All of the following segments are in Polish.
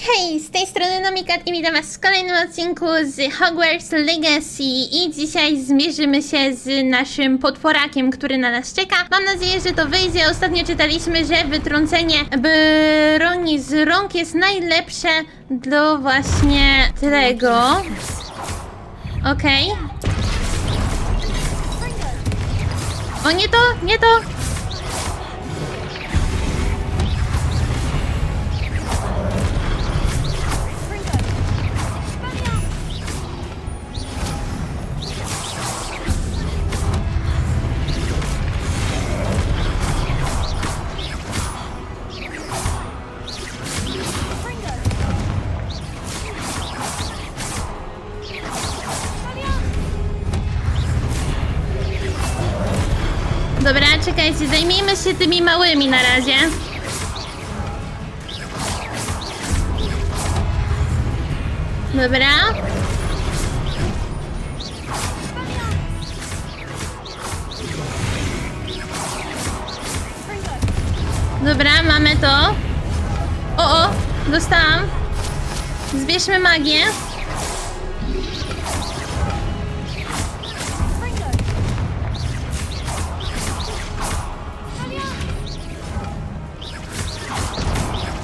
Hej, z tej strony Nomikat i witam was w kolejnym odcinku z Hogwarts Legacy i dzisiaj zmierzymy się z naszym potworakiem, który na nas czeka. Mam nadzieję, że to wyjdzie. Ostatnio czytaliśmy, że wytrącenie broni z rąk jest najlepsze do właśnie tego. Okej. O, nie to, nie to! Dobra, czekajcie, zajmijmy się tymi małymi na razie. Dobra. Dobra, mamy to. O, dostałam. Zbierzmy magię.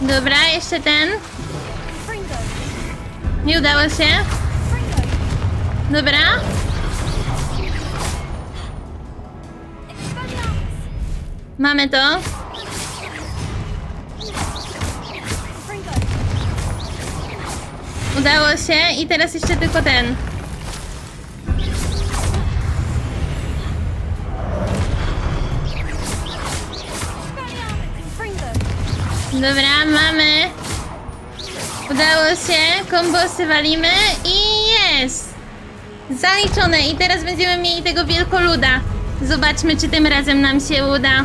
Dobra, jeszcze ten. Nie udało się. Dobra. Mamy to. Udało się i teraz jeszcze tylko ten. Dobra, mamy. Udało się, kombosy walimy i jest! Zaliczone i teraz będziemy mieli tego wielkoluda. Zobaczmy, czy tym razem nam się uda.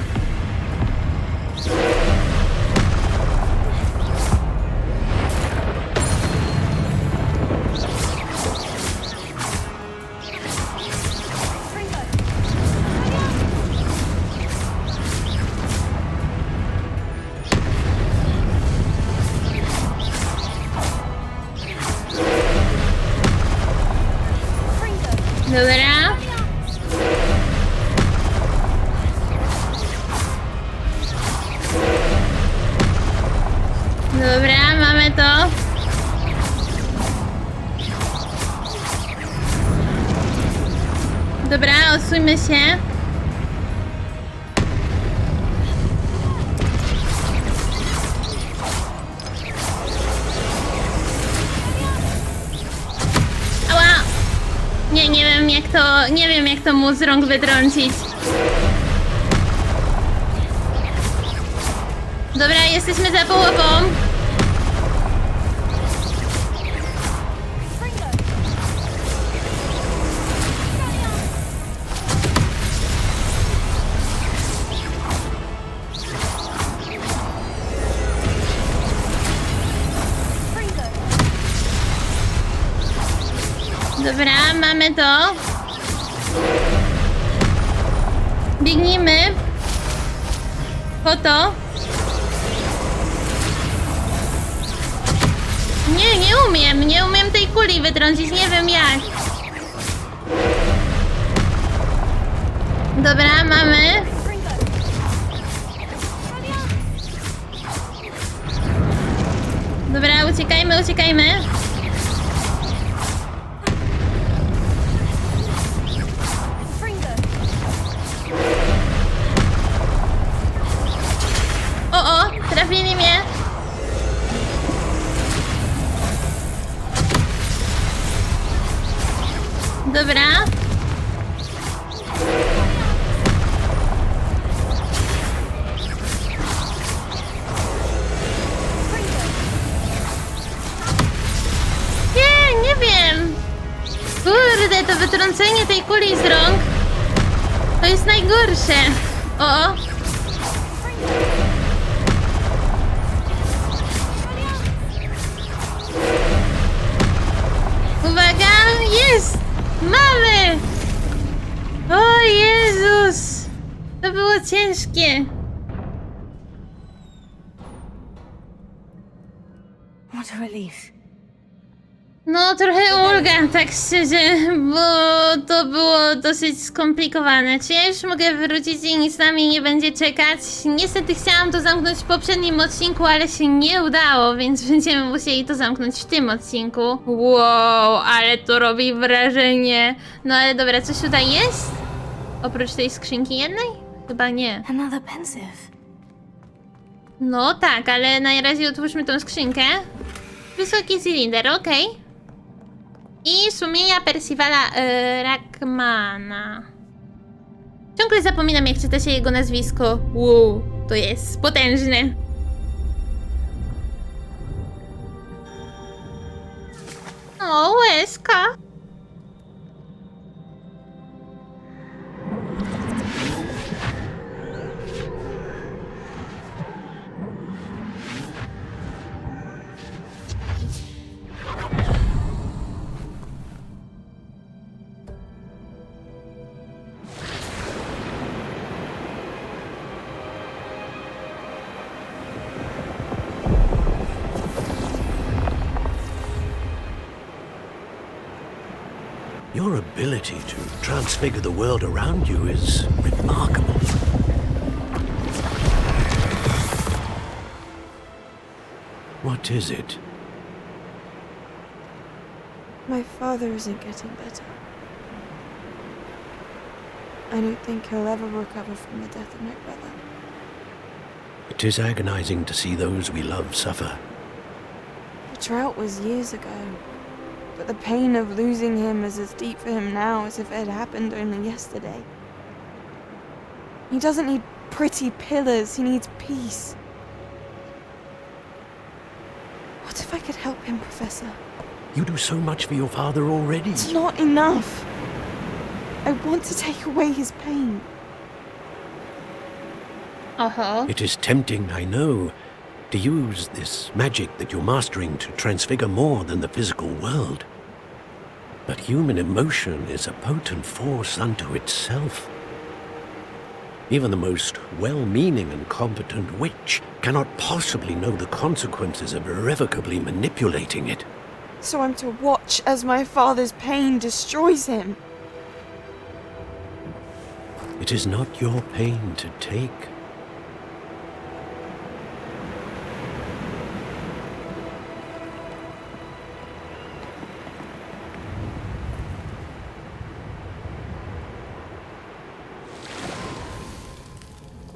Dobra. Dobra, mamy to. Dobra, odsuńmy się. Nie wiem jak to mu z rąk wytrącić. Dobra, jesteśmy za połową. Dobra, mamy to. Biegnijmy po to. Nie umiem tej kuli wytrącić, nie wiem jak. Dobra, mamy. Dobra, uciekajmy. Trafili mnie. Dobra. Nie wiem. Kurde, to wytrącenie tej kuli z rąk to jest najgorsze. O. Uwaga, jest! Mamy! O Jezus! To było ciężkie. What a relief. No, trochę ulga, tak szczerze, bo to było dosyć skomplikowane. Czy ja już mogę wrócić i nic na mnie nie będzie czekać? Niestety chciałam to zamknąć w poprzednim odcinku, ale się nie udało, więc będziemy musieli to zamknąć w tym odcinku. Wow, ale to robi wrażenie. No ale dobra, coś tutaj jest? Oprócz tej skrzynki jednej? Chyba nie. Another pensive. No tak, ale na razie otwórzmy tą skrzynkę. Wysoki cylinder, okej. I sumienia Percivala Rackmana. Ciągle zapominam, jak czyta się jego nazwisko. Wow, to jest potężne. O, łezka. Your ability to transfigure the world around you is remarkable. What is it? My father isn't getting better. I don't think he'll ever recover from the death of my brother. It is agonizing to see those we love suffer. The drought was years ago, but the pain of losing him is as deep for him now as if it had happened only yesterday. He doesn't need pretty pillars, he needs peace. What if I could help him, Professor? You do so much for your father already. It's not enough. I want to take away his pain. It is tempting, I know, to use this magic that you're mastering to transfigure more than the physical world. But human emotion is a potent force unto itself. Even the most well-meaning and competent witch cannot possibly know the consequences of irrevocably manipulating it. So I'm to watch as my father's pain destroys him. It is not your pain to take.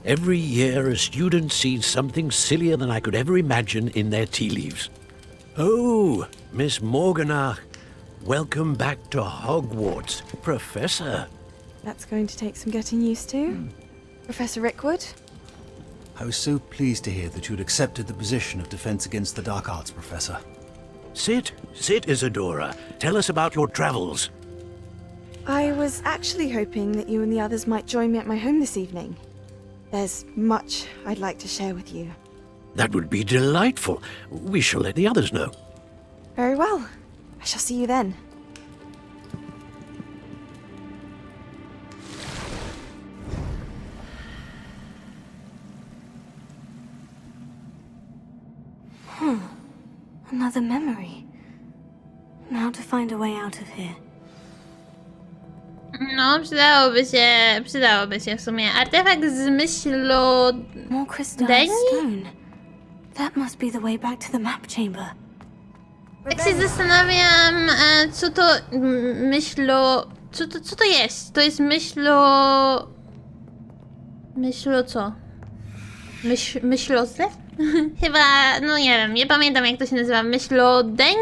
Every year, a student sees something sillier than I could ever imagine in their tea leaves. Oh, Miss Morganach, welcome back to Hogwarts, Professor. That's going to take some getting used to. Professor Rickwood? I was so pleased to hear that you'd accepted the position of Defense Against the Dark Arts, Professor. Sit, Isadora. Tell us about your travels. I was actually hoping that you and the others might join me at my home this evening. There's much I'd like to share with you. That would be delightful. We shall let the others know. Very well. I shall see you then. Another memory. Now to find a way out of here. No, przydałoby się w sumie. Artefakt z More crystalline Deni? stone. That must be the way back to the map chamber. Tak się zastanawiam, co to Co to jest? To jest Myślo co? Myślozew? Chyba, no nie wiem, nie pamiętam jak to się nazywa. Myślodeń?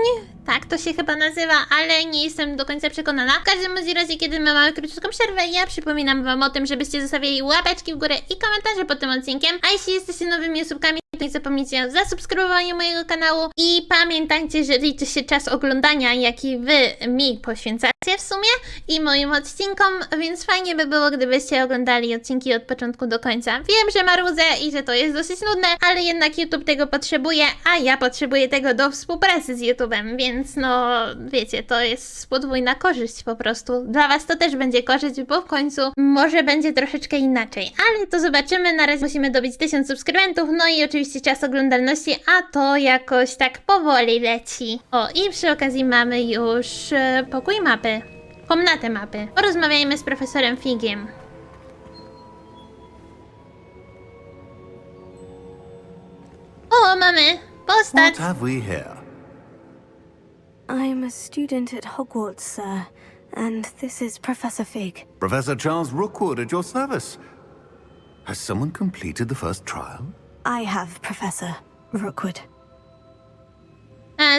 Tak to się chyba nazywa, ale nie jestem do końca przekonana. W każdym razie, kiedy my mamy króciutką przerwę, ja przypominam wam o tym, żebyście zostawili łapeczki w górę i komentarze pod tym odcinkiem. A jeśli jesteście nowymi osobkami, to nie zapomnijcie o zasubskrybowaniu mojego kanału. I pamiętajcie, że liczy się czas oglądania, jaki wy mi poświęcacie. w sumie i moim odcinkom, więc fajnie by było, gdybyście oglądali odcinki od początku do końca. Wiem, że marudzę i że to jest dosyć nudne, ale jednak YouTube tego potrzebuje, a ja potrzebuję tego do współpracy z YouTube'em, więc no wiecie, to jest podwójna korzyść po prostu. Dla was to też będzie korzyść, bo w końcu może będzie troszeczkę inaczej, ale to zobaczymy. Na razie musimy dobić 1000 subskrybentów, no i oczywiście czas oglądalności, a to jakoś tak powoli leci. O, i przy okazji mamy już pokój mapy. Komnatę mapy. Porozmawiajmy z profesorem Figiem. O, mamy postać. What have we here? I'm a student at Hogwarts, sir, and this is Professor Fig. Professor Charles Rookwood at your service. Has someone completed the first trial? I have, Professor Rookwood.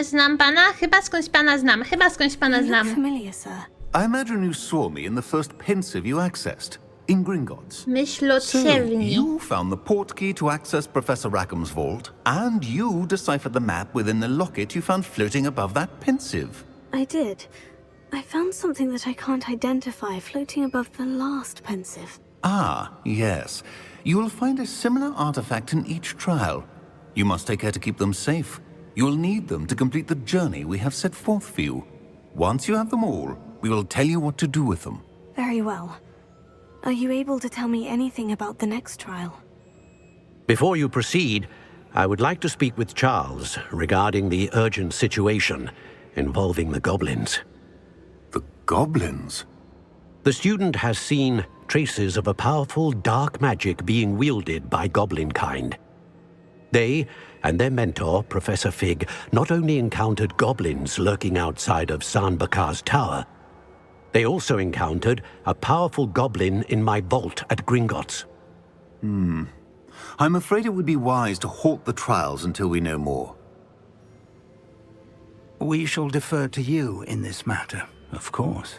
Znam pana? Chyba skądś pana znam. Chyba skądś pana You look znam. familiar, sir. I imagine you saw me in the first pensive you accessed, in Gringotts. Myśl So, odsiewni. you found the portkey to access Professor Rackham's vault, and you deciphered the map within the locket you found floating above that pensive. I did. I found something that I can't identify floating above the last pensive. Ah, yes. You will find a similar artifact in each trial. You must take care to keep them safe. You will need them to complete the journey we have set forth for you. Once you have them all, we will tell you what to do with them. Very well. Are you able to tell me anything about the next trial? Before you proceed, I would like to speak with Charles regarding the urgent situation involving the goblins. The goblins? The student has seen traces of a powerful dark magic being wielded by goblin kind. They and their mentor, Professor Fig, not only encountered goblins lurking outside of Sanbakar's tower, they also encountered a powerful goblin in my vault at Gringotts. I'm afraid it would be wise to halt the trials until we know more. We shall defer to you in this matter, of course.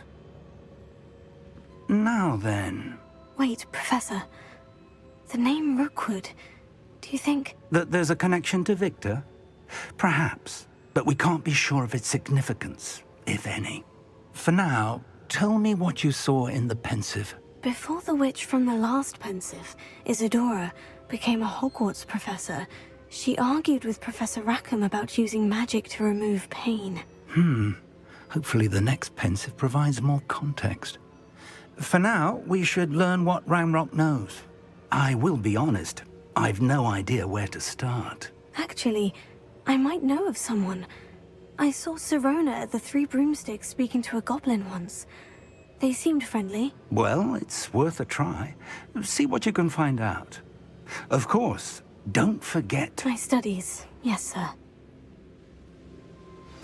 Now then, Wait, Professor. The name Rookwood. Do you think... that there's a connection to Victor? Perhaps, but we can't be sure of its significance, if any. For now, tell me what you saw in the pensive. Before the witch from the last pensive, Isadora, became a Hogwarts professor, she argued with Professor Rackham about using magic to remove pain. Hopefully the next pensive provides more context. For now, we should learn what Ramrock knows. I will be honest, I've no idea where to start. Actually, I might know of someone. I saw Sirona at the Three Broomsticks speaking to a goblin once. They seemed friendly. Well, it's worth a try. See what you can find out. Of course, don't forget... My studies, yes, sir.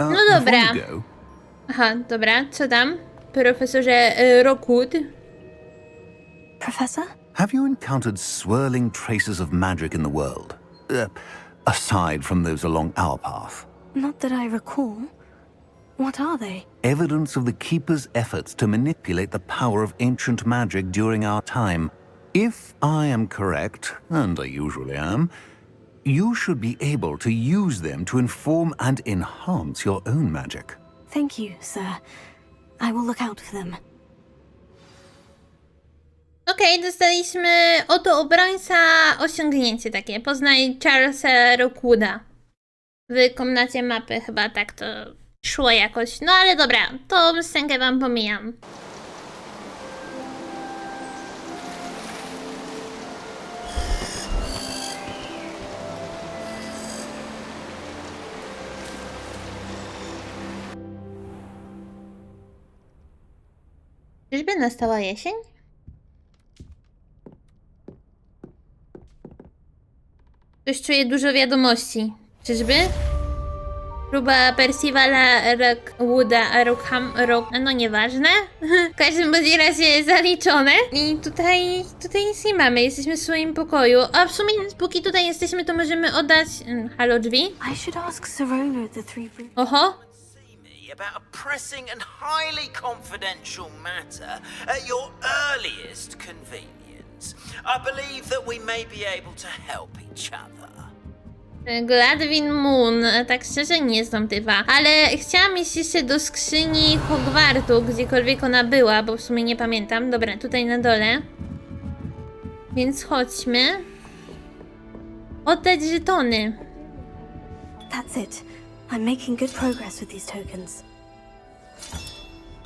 No Before dobra. you go, Aha, dobra, co tam? Profesorze Rookwood. Professor? have you encountered swirling traces of magic in the world? Aside from those along our path. Not that I recall. What are they? Evidence of the Keeper's efforts to manipulate the power of ancient magic during our time. If I am correct, and I usually am, you should be able to use them to inform and enhance your own magic. Thank you, sir. I will look out for them. Okej, dostaliśmy oto obrońca osiągnięcie takie. Poznaj Charlesa Rookwooda. W komnacie mapy chyba tak to szło jakoś. No ale dobra, tą scenkę wam pomijam. Czyżby nastała jesień? Ktoś czuje dużo wiadomości. Czyżby? Próba Percivala Rockwooda, no nieważne. W każdym bądź razie zaliczone. I tutaj nic nie mamy, jesteśmy w swoim pokoju. A w sumie póki tutaj jesteśmy, to możemy oddać... Halo drzwi? I should ask Sirona at the Three Broomsticks. Oho. About a pressing and highly confidential matter at your earliest convenience. I believe that we may be able to help each other. Gladwin Moon, tak szczerze nie znam typa, ale chciałam iść jeszcze do skrzyni Hogwartu, gdziekolwiek ona była, bo w sumie nie pamiętam. Dobra, tutaj na dole. Więc chodźmy. Oddać żetony. That's it. I'm making good progress with these tokens.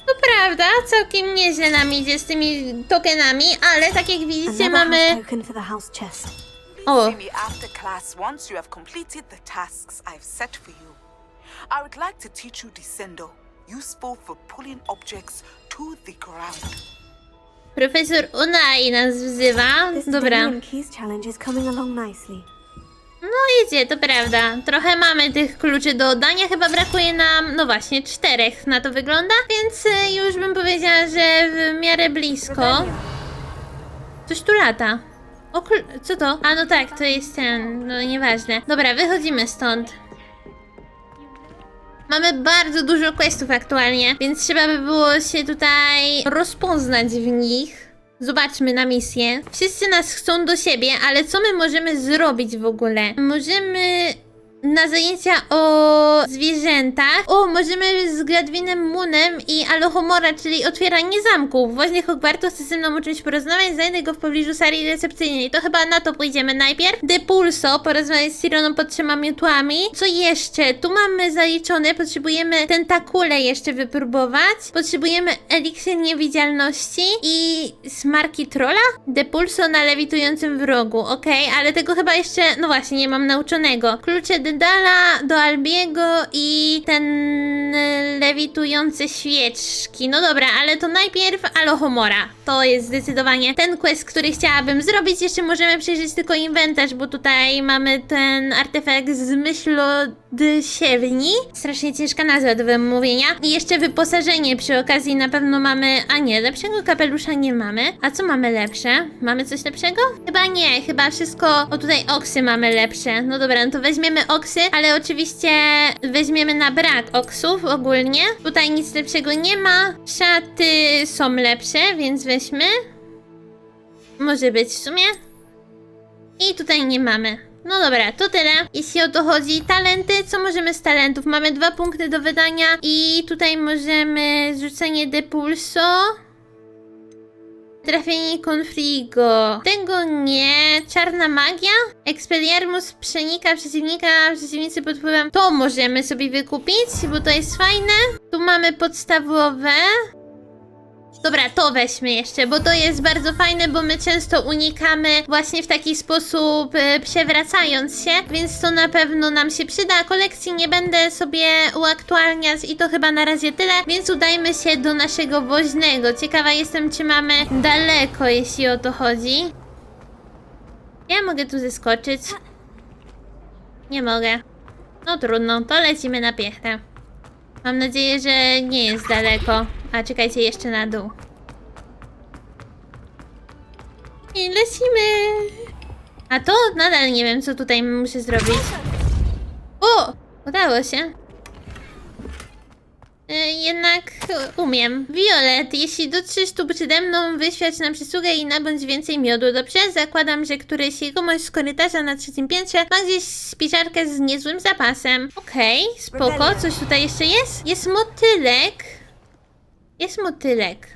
To prawda, całkiem nieźle nam idzie z tymi tokenami, ale tak jak widzicie Another mamy... house token for the house chest. O, See me after class once you have completed the tasks I've set for you. I would like to teach you Descendo, useful for pulling objects to the ground. profesor Onai nas wzywa. This Dobra. Daily Keys challenge is coming along nicely. No idzie, to prawda. Trochę mamy tych kluczy do oddania, chyba brakuje nam, no właśnie, 4 na to wygląda, więc już bym powiedziała, że w miarę blisko. Coś tu lata. O, co to? A no tak, to jest ten, no nieważne. Dobra, wychodzimy stąd. Mamy bardzo dużo questów aktualnie, więc trzeba by było się tutaj rozpoznać w nich. Zobaczmy na misję. Wszyscy nas chcą do siebie, ale co my możemy zrobić w ogóle? Możemy na zajęcia o zwierzętach. O, możemy z Gladwinem Moonem i Alohomora, czyli otwieranie zamków. Właśnie Hogwartu chce ze mną o czymś porozmawiać, znajdę go w pobliżu sali recepcyjnej. To chyba na to pójdziemy najpierw. Depulso, porozmawiać z Sironą pod 3 miotłami. Co jeszcze? Tu mamy zaliczone, potrzebujemy tentakule jeszcze wypróbować. Potrzebujemy eliksir niewidzialności i smarki trolla? Depulso na lewitującym wrogu. Okej, ale tego chyba jeszcze, no właśnie, nie mam nauczonego. Klucze Dedala do Albiego i ten lewitujące świeczki. No dobra, ale to najpierw Alohomora. To jest zdecydowanie ten quest, który chciałabym zrobić. Jeszcze możemy przejrzeć tylko inwentarz, bo tutaj mamy ten artefakt z myślodsiewni. Strasznie ciężka nazwa do wymówienia. I jeszcze wyposażenie przy okazji na pewno mamy... A nie, lepszego kapelusza nie mamy. A co mamy lepsze? Mamy coś lepszego? Chyba nie, chyba wszystko... O, tutaj oksy mamy lepsze. No dobra, no to weźmiemy oksy, ale oczywiście weźmiemy na brak oksów ogólnie. Tutaj nic lepszego nie ma. Szaty są lepsze, więc weźmy. Może być w sumie. I tutaj nie mamy. No dobra, to tyle. Jeśli o to chodzi, talenty, co możemy z talentów? Mamy 2 punkty do wydania i tutaj możemy zrzucenie depulso. Trafienie Confrigo. Tego nie. Czarna magia. Expelliarmus przenika przeciwnika, przeciwnicy pod wpływem. To możemy sobie wykupić, bo to jest fajne. Tu mamy podstawowe. Dobra, to weźmy jeszcze, bo to jest bardzo fajne, bo my często unikamy właśnie w taki sposób przewracając się, więc to na pewno nam się przyda. Kolekcji nie będę sobie uaktualniać i to chyba na razie tyle, więc udajmy się do naszego woźnego. Ciekawa jestem, czy mamy daleko, jeśli o to chodzi. Ja mogę tu zeskoczyć. Nie mogę. No trudno, to lecimy na piechę. Mam nadzieję, że nie jest daleko. A czekajcie, jeszcze na dół. I lecimy! A to nadal nie wiem, co tutaj muszę zrobić. O! Udało się. Jednak umiem. Violet, jeśli dotrzesz tu przede mną, wyświadcz nam przysługę i nabądź więcej miodu. Dobrze? Zakładam, że któryś jegomość z korytarza na 3. piętrze ma gdzieś spiżarkę z niezłym zapasem. Okej, spoko. Coś tutaj jeszcze jest? Jest motylek. Jest motylek.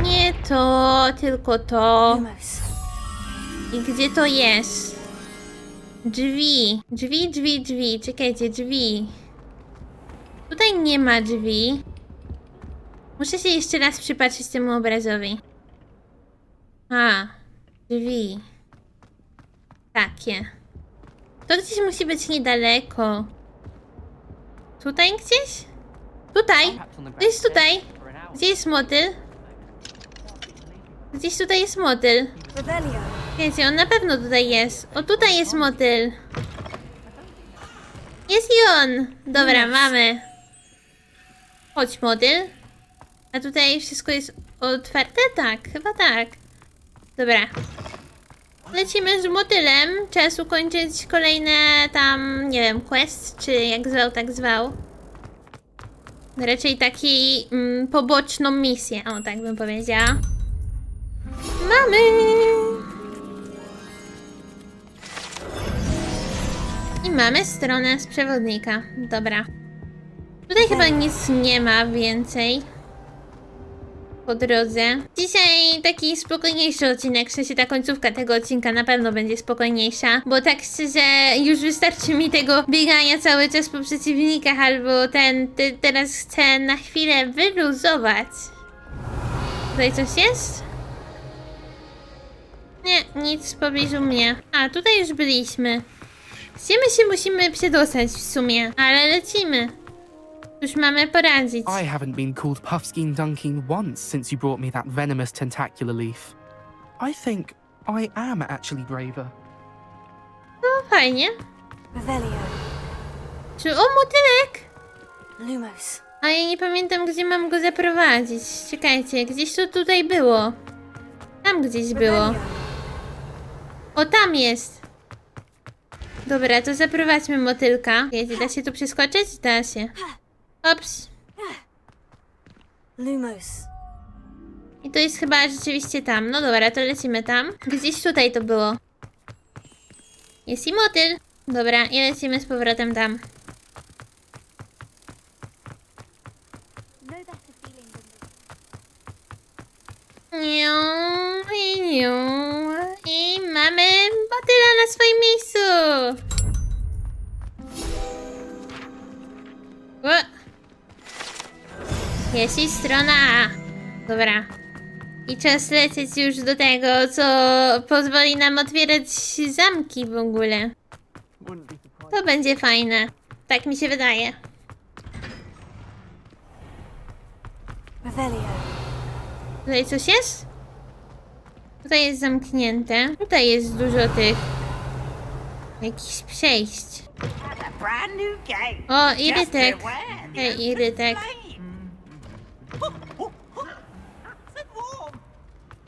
Nie to, tylko to. I gdzie to jest? Drzwi. Drzwi. Czekajcie, drzwi. Tutaj nie ma drzwi. Muszę się jeszcze raz przypatrzeć temu obrazowi. A, drzwi. Takie. To gdzieś musi być niedaleko. Tutaj gdzieś? Tutaj! To jest tutaj! Gdzie jest motyl? Gdzieś tutaj jest motyl. Wiecie, on na pewno tutaj jest. O, tutaj jest motyl. Jest i on! Dobra, mamy. Chodź, motyl. A tutaj wszystko jest otwarte? Tak, chyba tak. Dobra. Lecimy z motylem. Czas ukończyć kolejne tam, nie wiem, quest, czy jak zwał, tak zwał. Raczej taki poboczną misję, o tak bym powiedziała. Mamy! I mamy stronę z przewodnika. Dobra. Tutaj chyba nic nie ma więcej po drodze. Dzisiaj taki spokojniejszy odcinek, w sensie ta końcówka tego odcinka na pewno będzie spokojniejsza, bo tak szczerze już wystarczy mi tego biegania cały czas po przeciwnikach, albo teraz chcę na chwilę wyluzować. Tutaj coś jest? Nie, nic w pobliżu mnie. A, tutaj już byliśmy. Gdzie my się musimy przedostać w sumie? Ale lecimy. Już mamy poradzić. I haven't been called Puffskein Dunking once since you brought me that venomous tentacular leaf. I think I am actually braver. No fajnie. Revelio. Czy o, motylek? Lumos. A ja nie pamiętam, gdzie mam go zaprowadzić. Czekajcie, gdzieś to tutaj było. Tam gdzieś było. O, tam jest. Dobra, to zaprowadźmy motylka. Wiecie, da się tu przeskoczyć? Da się. Ops. Lumos. I to jest chyba rzeczywiście tam. No dobra, to lecimy tam. Gdzieś tutaj to było. Jest i motyl. Dobra, i lecimy z powrotem tam. Niu, niu. I mamy motyla na swoim miejscu. Jest i strona A. Dobra. I czas lecieć już do tego, co pozwoli nam otwierać zamki w ogóle. To będzie fajne. Tak mi się wydaje. Revelio. Tutaj coś jest? Tutaj jest zamknięte. Tutaj jest dużo tych jakichś przejść. O, irytek. Hej, irytek.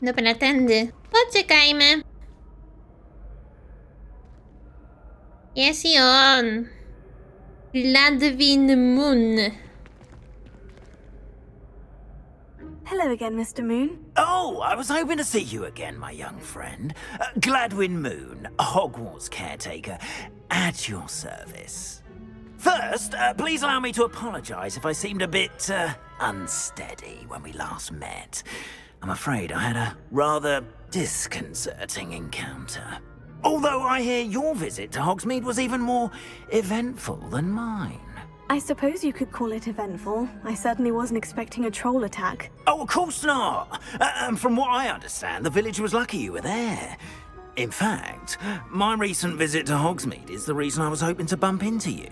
Dobra, tędy. Poczekajmy. Jest i on. Gladwin Moon. Hello again, Mr. Moon. Oh, I was hoping to see you again, my young friend. Gladwin Moon, Hogwarts caretaker, at your service. First, please allow me to apologize if I seemed a bit unsteady when we last met. I'm afraid I had a rather disconcerting encounter. Although I hear your visit to Hogsmeade was even more eventful than mine. I suppose you could call it eventful. I certainly wasn't expecting a troll attack. Oh, of course not. And from what I understand, the village was lucky you were there. In fact, my recent visit to Hogsmeade is the reason I was hoping to bump into you.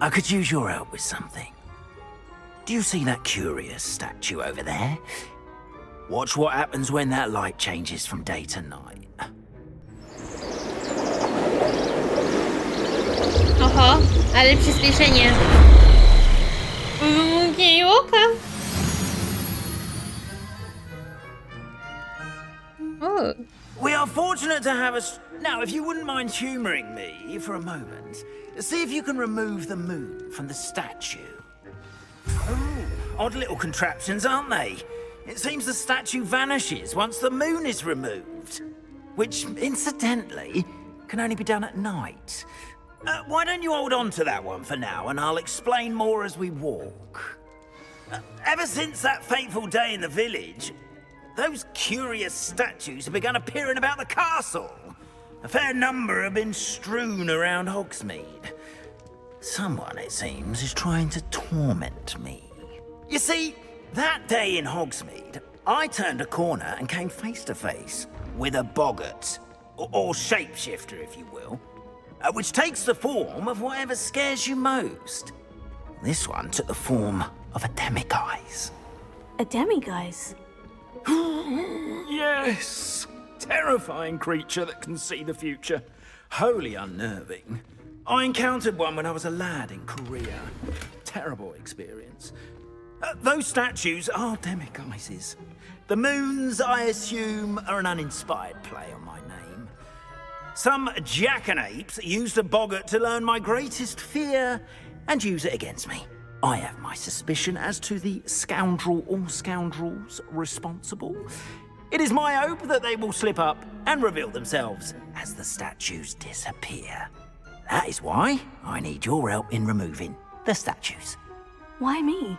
I could use your help with something. Do you see that curious statue over there? Watch what happens when that light changes from day to night. Oho, ale przyspieszenie. Okej, oka. O. We are fortunate to have us. Now, if you wouldn't mind humouring me for a moment, see if you can remove the moon from the statue. Oh, odd little contraptions, aren't they? It seems the statue vanishes once the moon is removed, which, incidentally, can only be done at night. Why don't you hold on to that one for now, and I'll explain more as we walk. Ever since that fateful day in the village, those curious statues have begun appearing about the castle. A fair number have been strewn around Hogsmeade. Someone, it seems, is trying to torment me. You see, that day in Hogsmeade, I turned a corner and came face to face with a boggart, or shapeshifter, if you will, which takes the form of whatever scares you most. This one took the form of a demiguise. A demiguise? Yes! Terrifying creature that can see the future. Wholly unnerving. I encountered one when I was a lad in Korea. Terrible experience. Those statues are demiguises. The moons, I assume, are an uninspired play on my name. Some jackanapes used a boggart to learn my greatest fear and use it against me. I have my suspicion as to the scoundrel or scoundrels responsible. It is my hope that they will slip up and reveal themselves as the statues disappear. That is why I need your help in removing the statues. Why me?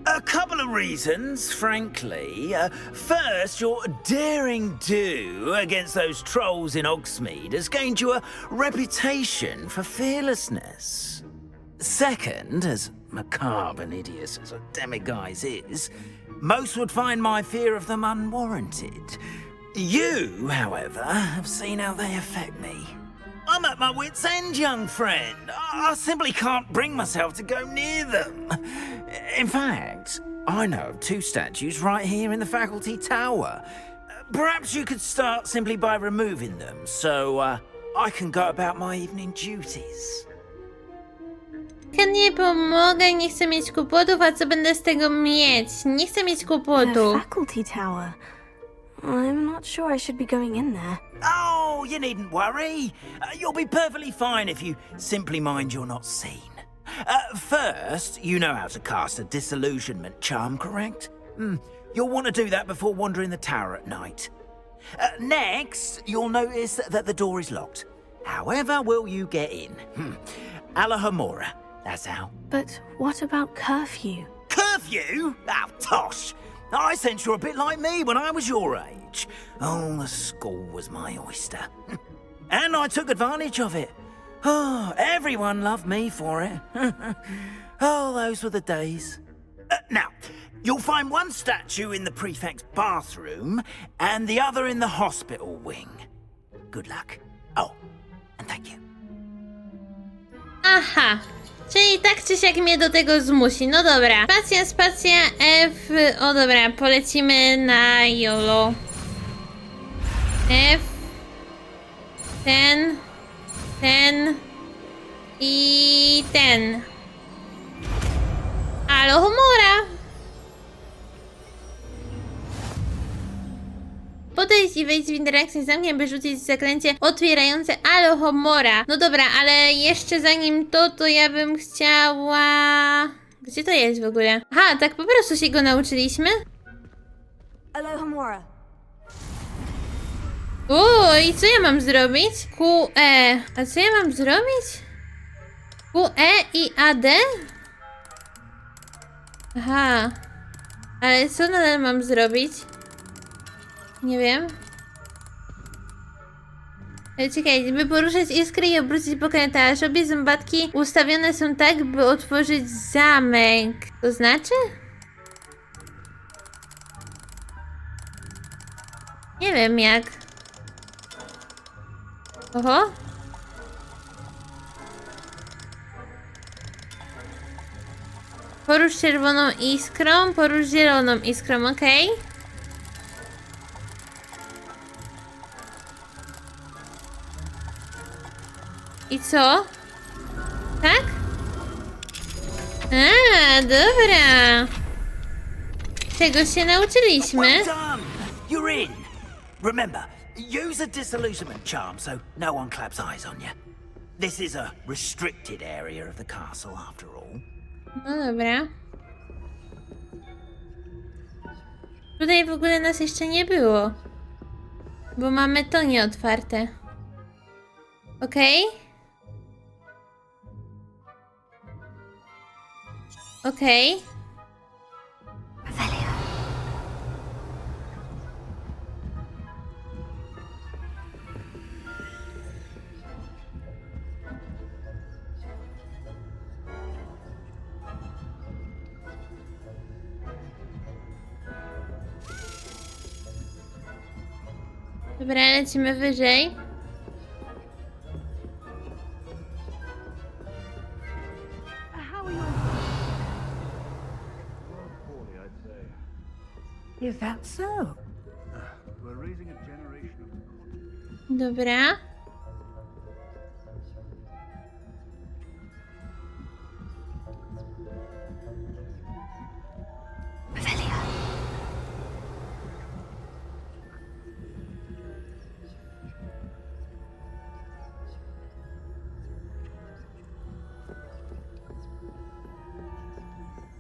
A couple of reasons, frankly. First, your daring do against those trolls in Hogsmeade has gained you a reputation for fearlessness. Second, as macabre and hideous as a demiguise is, most would find my fear of them unwarranted. You, however, have seen how they affect me. I'm at my wit's end, young friend. I simply can't bring myself to go near them. In fact, I know of 2 statues right here in the faculty tower. Perhaps you could start simply by removing them, so I can go about my evening duties. Chętnie pomogę, nie chcę mieć kłopotów, a co będę z tego mieć? Nie chcę mieć The kłopotu. faculty tower. I'm not sure I should be going in there. Oh, you needn't worry. You'll be perfectly fine if you simply mind you're not seen. First, you know how to cast a disillusionment charm, correct? You'll want to do that before wandering the tower at night. Next, you'll notice that the door is locked. However will you get in? Alahomora, that's how. But what about curfew? Curfew? Oh, tosh! I sense you're a bit like me when I was your age. Oh, the school was my oyster. And I took advantage of it. Oh, everyone loved me for it. Oh, those were the days. Now, you'll find one statue in the prefect's bathroom and the other in the hospital wing. Good luck. Oh, and thank you. Aha. Czyli tak czy siak mnie do tego zmusi. No dobra. Spacja, spacja, F. O dobra, polecimy na YOLO. F. Ten i ten. Alohomora. Podejdź i wejdź w interakcję z zamkiem, by rzucić zaklęcie otwierające Alohomora. No dobra, ale jeszcze zanim to ja bym chciała... Gdzie to jest w ogóle? Aha, tak po prostu się go nauczyliśmy? Alohomora. I co ja mam zrobić? QE. A co ja mam zrobić? QE i AD? Aha. Ale co nadal mam zrobić? Nie wiem. Czekaj, by poruszać iskry i obrócić pokrętarz. Obie zębatki ustawione są tak, by otworzyć zamek. To znaczy? Nie wiem jak. Oho. Porusz czerwoną iskrą, porusz zieloną iskrą, okej. I co? Tak? A, dobra. Czego się nauczyliśmy? Well done! You're in. Remember, use a disillusionment charm so no one claps eyes on you. This is a restricted area of the castle after all. No dobra. Tutaj w ogóle nas jeszcze nie było. Bo mamy to nieotwarte. Okej? Okej. Dobra, lecimy wyżej. Is that so? Dobra.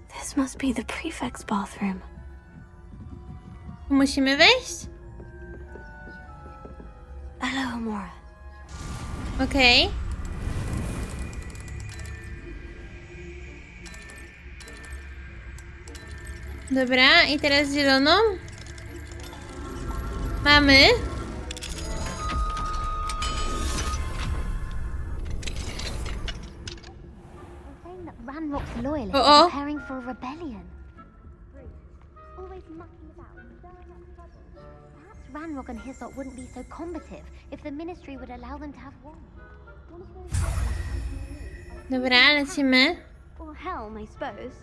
This must be the prefect's bathroom. Musimy wejść? Alohomora. Okej. Dobra, i teraz zieloną. Mamy. Saying that Ranrock's loyalists Uh-oh. are preparing for a rebellion. Always mucking about, stirring up trouble. Perhaps Ranrock and his lot wouldn't be so combative if the Ministry would allow them to have one. Dobra, lecimy. Or helm, I suppose.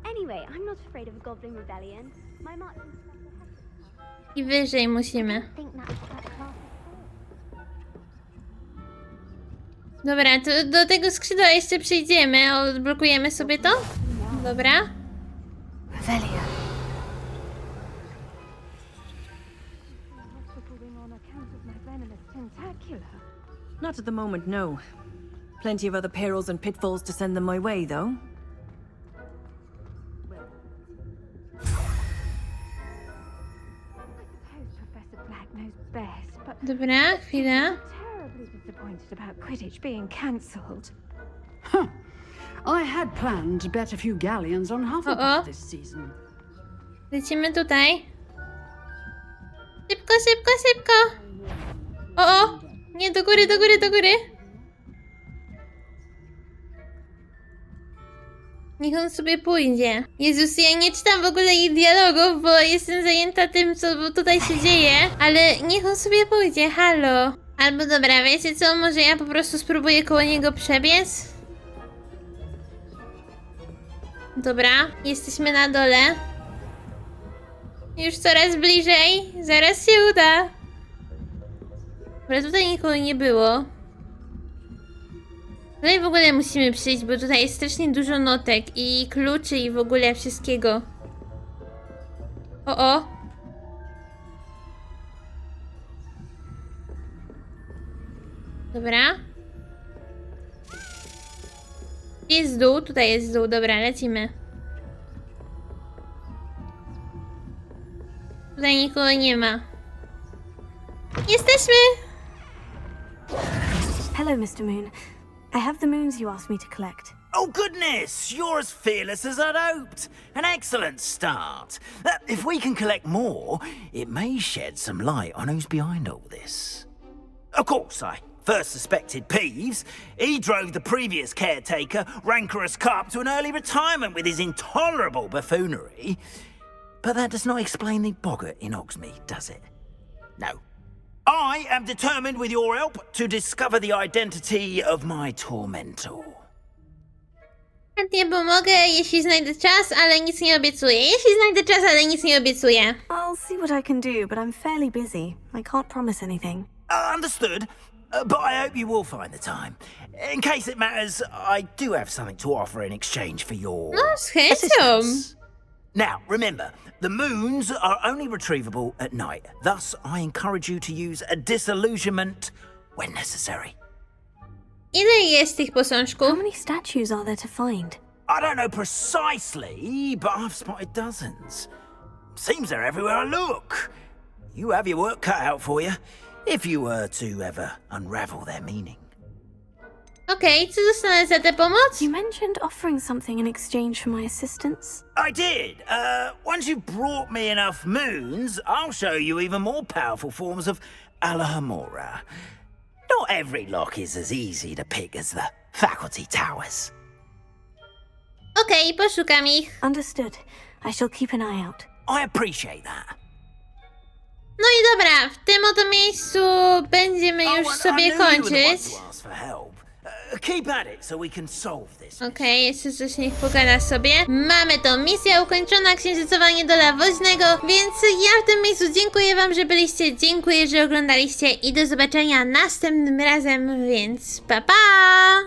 Anyway, I'm not afraid of a goblin rebellion. My march I wyżej musimy. Think that's what that class is for. Dobra, to do tego skrzydła jeszcze przejdziemy. Odblokujemy sobie to. Dobra. Revelio. Not at the moment, no. Plenty of other perils and pitfalls to send them my way, though. Professor Black knows best, but Dobra, chwila. terribly disappointed about Quidditch being cancelled. I had planned to bet a few galleons on Hufflepuff this season. Lecimy tutaj. Szybko, szybko, szybko. O! Nie, do góry, do góry, do góry. Niech on sobie pójdzie. Jezus, ja nie czytam w ogóle ich dialogów, bo jestem zajęta tym, co tutaj się dzieje. Ale niech on sobie pójdzie, halo. Albo dobra, wiecie co? Może ja po prostu spróbuję koło niego przebiec? Dobra, jesteśmy na dole. Już coraz bliżej. Zaraz się uda. Ale tutaj nikogo nie było. Tutaj w ogóle musimy przyjść, bo tutaj jest strasznie dużo notek i kluczy i w ogóle wszystkiego. O. Dobra. Gdzie jest dół? Tutaj jest dół. Dobra, lecimy. Tutaj nikogo nie ma. Jesteśmy! Hello, Mr. Moon. I have the moons you asked me to collect. Oh, goodness! You're as fearless as I'd hoped. An excellent start. If we can collect more, it may shed some light on who's behind all this. Of course, I first suspected Peeves. He drove the previous caretaker, rancorous Carp, to an early retirement with his intolerable buffoonery. But that does not explain the boggart in Hogsmeade, does it? No. I am determined, with your help, to discover the identity of my tormentor. Chętnie pomogę, jeśli znajdę czas, ale nic nie obiecuję. Jeśli znajdę czas, ale nic nie obiecuję. I'll see what I can do, but I'm fairly busy. I can't promise anything. Understood. But I hope you will find the time. In case it matters, I do have something to offer in exchange for your No, z chęcią. assistance. Now, remember, the moons are only retrievable at night. Thus, I encourage you to use a disillusionment when necessary. Ile jest tych posążków? How many statues are there to find? I don't know precisely, but I've spotted dozens. Seems they're everywhere I look. You have your work cut out for you, if you were to ever unravel their meaning. Okej, co dostanę za tę pomoc? You mentioned offering something in exchange for my assistance. I did. Once you've brought me enough moons, I'll show you even more powerful forms of Alohomora. Not every lock is as easy to pick as the faculty towers. Okej, poszukam ich. Understood. I shall keep an eye out. I appreciate that. No i dobra, w tym oto miejscu będziemy już sobie kończyć. Keep at it so we can solve this. Okej, jeszcze coś niech pogada sobie. Mamy to, misja ukończona, księżycowa niedola woźnego, więc ja w tym miejscu dziękuję wam, że byliście, dziękuję, że oglądaliście i do zobaczenia następnym razem, więc pa pa!